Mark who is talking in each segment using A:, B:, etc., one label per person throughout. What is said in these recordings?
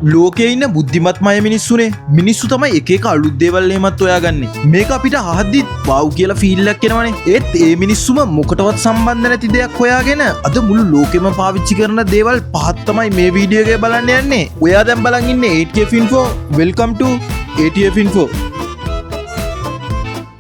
A: ලෝකේ ඉන්න බුද්ධිමත්මය මිනිස්සුනේ. මිනිස්සු තමයි එක එක අලුත් දේවල් එහෙමත් හොයාගන්නේ. මේක අපිට අහද්දිත් වව් කියලා ෆීල් එකක් එනවනේ. ඒත් ඒ මිනිස්සුම මොකටවත් සම්බන්ධ නැති දෙයක් හොයාගෙන අද මුළු ලෝකෙම පාවිච්චි කරන දේවල් පහක් තමයි මේ වීඩියෝ එකේ බලන්න යන්නේ. ඔයා දැන් බලන් ඉන්නේ ATF Info. Welcome to ATF Info.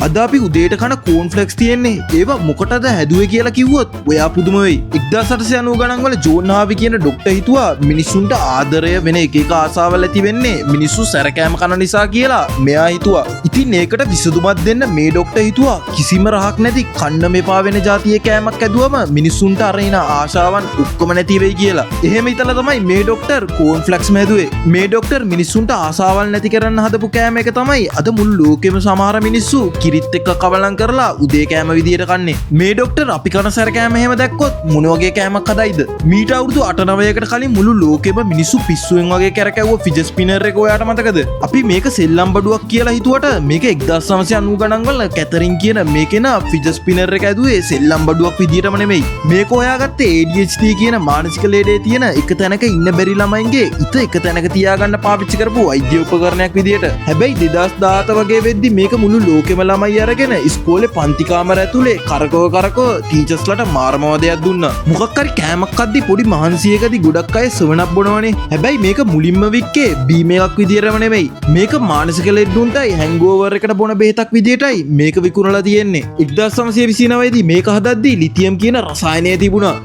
A: අද අපි උදේට කන කෝන්ෆ්ලෙක්ස් තියෙන්නේ. ඒවා මොකටද හැදුවේ කියලා කිව්වොත් ඔයා පුදුම වෙයි. 1890 ගණන් වල ජෝන් හාවි කියන ડોක්ටර් හිතුවා මිනිස්සුන්ට ආදරය වෙන එක එක ආසාවල් ඇති වෙන්නේ මිනිස්සු සැරකෑම කන නිසා කියලා. මෙයා හිතුවා. ඉතින් ඒකට විසඳුමක් දෙන්න මේ ડોක්ටර් හිතුවා කිසිම රහක් නැති කන්න මෙපා වෙන જાතියේ කෑමක් ඇදුවම මිනිස්සුන්ට අරින ආශාවන් ඔක්කොම නැති වෙයි කියලා. එහෙම හිතලා තමයි මේ ડોක්ටර් කෝන්ෆ්ලෙක්ස් හැදුවේ. මේ ડોක්ටර් මිනිස්සුන්ට ආසාවල් නැති කරන්න හදපු කෑම එක තමයි අද මුළු ලෝකෙම සමහර මිනිස්සු කිරිත් එක්ක කවලම් කරලා උදේ කෑම විදියට කන්නේ. මේ ડોක්ටර් අපි කන සැර කෑම එහෙම දැක්කොත් මොන වගේ කෑමක් හදයිද? මීට අවුරුදු 8-9කට කලින් මුළු ලෝකෙම මිනිස්සු පිස්සුවෙන් වගේ කැරකැවුව ෆිජට් ස්පිනර් එක ඔයාට මතකද? අපි මේක සෙල්ලම් බඩුවක් කියලා හිතුවට මේක 1990 ගණන් වල කැතරින් කියන මේකේන ෆිජට් ස්පිනර් එක ඇදුවේ සෙල්ලම් බඩුවක් විදියටම නෙමෙයි. මේක හොයාගත්තේ ADHD කියන මානසික ලෙඩේ තියෙන එක තැනක ඉන්න බැරි ළමයින්ගේ ඉත එක තැනක තියාගන්න පාවිච්චි කරපු වෛද්‍ය උපකරණයක් විදියට. හැබැයි 2017 වගේ වෙද්දි මේක මුළු ලෝකෙම ළමයි අරගෙන ඉස්කෝලේ පන්ති කාමර ඇතුලේ කරකව ටීචර්ස්ලට මාරමවදයක් දුන්නා. මොකක් හරි කෑමක් අද්දි පොඩි මහන්සියකදී ගොඩක් අය සෙවනප් බොනවනේ. හැබැයි මේක මුලින්ම වික්කේ බීම එකක් විදියටම නෙමෙයි. මේක මානසික ලෙඩුන්ටයි හැන්ගෝවර් එකට බොන බෙහෙතක් විදියටයි මේක විකුණලා තියෙන්නේ. 1929 දී මේක හදද්දී ලිතියම් කියන රසායනය තිබුණා.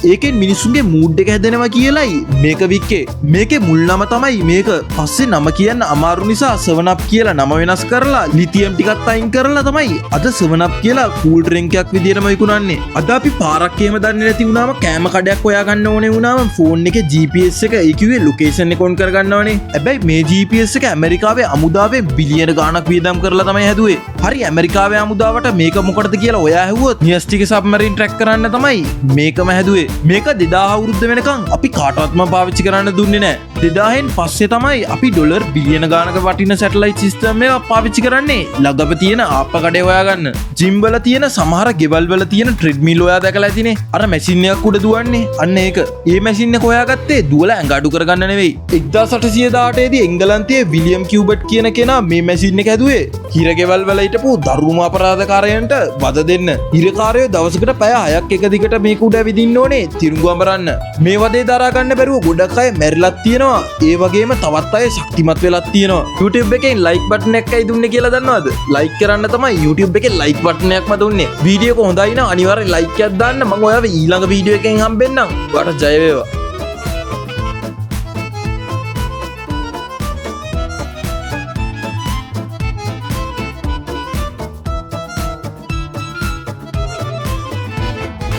A: ඒකෙන් මිනිස්සුන්ගේ මූඩ් එක හැදෙනවා කියලයි මේක වික්කේ. මේකේ මුල් නම තමයි මේක. පස්සේ නම කියන්න අමාරු නිසා 7up කියලා නම වෙනස් කරලා ලිතියම් ටිකත් අයින් කරලා තමයි අද 7up කියලා කූල් ඩ්‍රින්ක් එකක් විදියටම විකුණන්නේ. අද අපි පාරක් එහෙම දන්නේ නැති වුණාම කෑම කඩයක් හොයාගන්න ඕනේ වුණාම ෆෝන් එකේ GPS එක ඒකියුවේ ලොකේෂන් එක ඔන් කරගන්නවනේ. හැබැයි මේ GPS එක ඇමරිකාවේ අමුදාවේ බිලියන ගාණක් වියදම් කරලා තමයි හැදුවේ. හරි ඇමරිකාවේ අමුදාවට මේක මොකටද කියලා ඔයා ඇහුවොත් නියස්ටික සබ්මරීන් ට්‍රැක් කරන්න තමයි මේකම හැදුවේ. මේක 2000 අවුරුද්ද වෙනකන් අපි කාටවත්ම පාවිච්චි කරන්න දුන්නේ නැහැ. 2000න් පස්සේ තමයි අපි ඩොලර් බිලියන ගානක වටින සැටලයිට් සිස්ටම් එක පාවිච්චි කරන්නේ ළඟම තියෙන ආප්ප කඩේ හොයාගන්න. ජිම් වල තියෙන සමහර ගෙවල් වල තියෙන ට්‍රෙඩ්මිල් ඔයා දැකලා ඇතිනේ. අර මැෂින් එකක් උඩ දුවන්නේ. අන්න ඒක. ඒ මැෂින් එක හොයාගත්තේ දුවලා ඇඟ අඩු කරගන්න නෙවෙයි. 1818 දී එංගලන්තයේ විලියම් කියුබට් කියන කෙනා මේ මැෂින් එක හැදුවේ. හිර ගෙවල් වල හිටපු දරුණු අපරාධකාරයන්ට වද දෙන්න. හිරකාරයෝ දවසකට පැය 6ක් එක දිගට මේක උඩ ඇවිදින්න ඕනේ. තිරුඟු අඹරන්න. මේ වදේ දරා ගන්න බැරුව ගොඩක් අය මැරිලත් තියෙනවා. ඒ වගේම තවත් අය ශක්තිමත් වෙලත් තියෙනවා. YouTube එකෙන් like button එකයි දුන්නේ කියලා දන්නවද? like කරන්න තමයි YouTube එකේ like button එකක්ම දුන්නේ. වීඩියෝ එක හොඳයි නම් අනිවාර්යෙන් like එකක් දාන්න. මම ඔයාව ඊළඟ වීඩියෝ එකෙන් හම්බෙන්නම්. ඔයාලට ජය වේවා.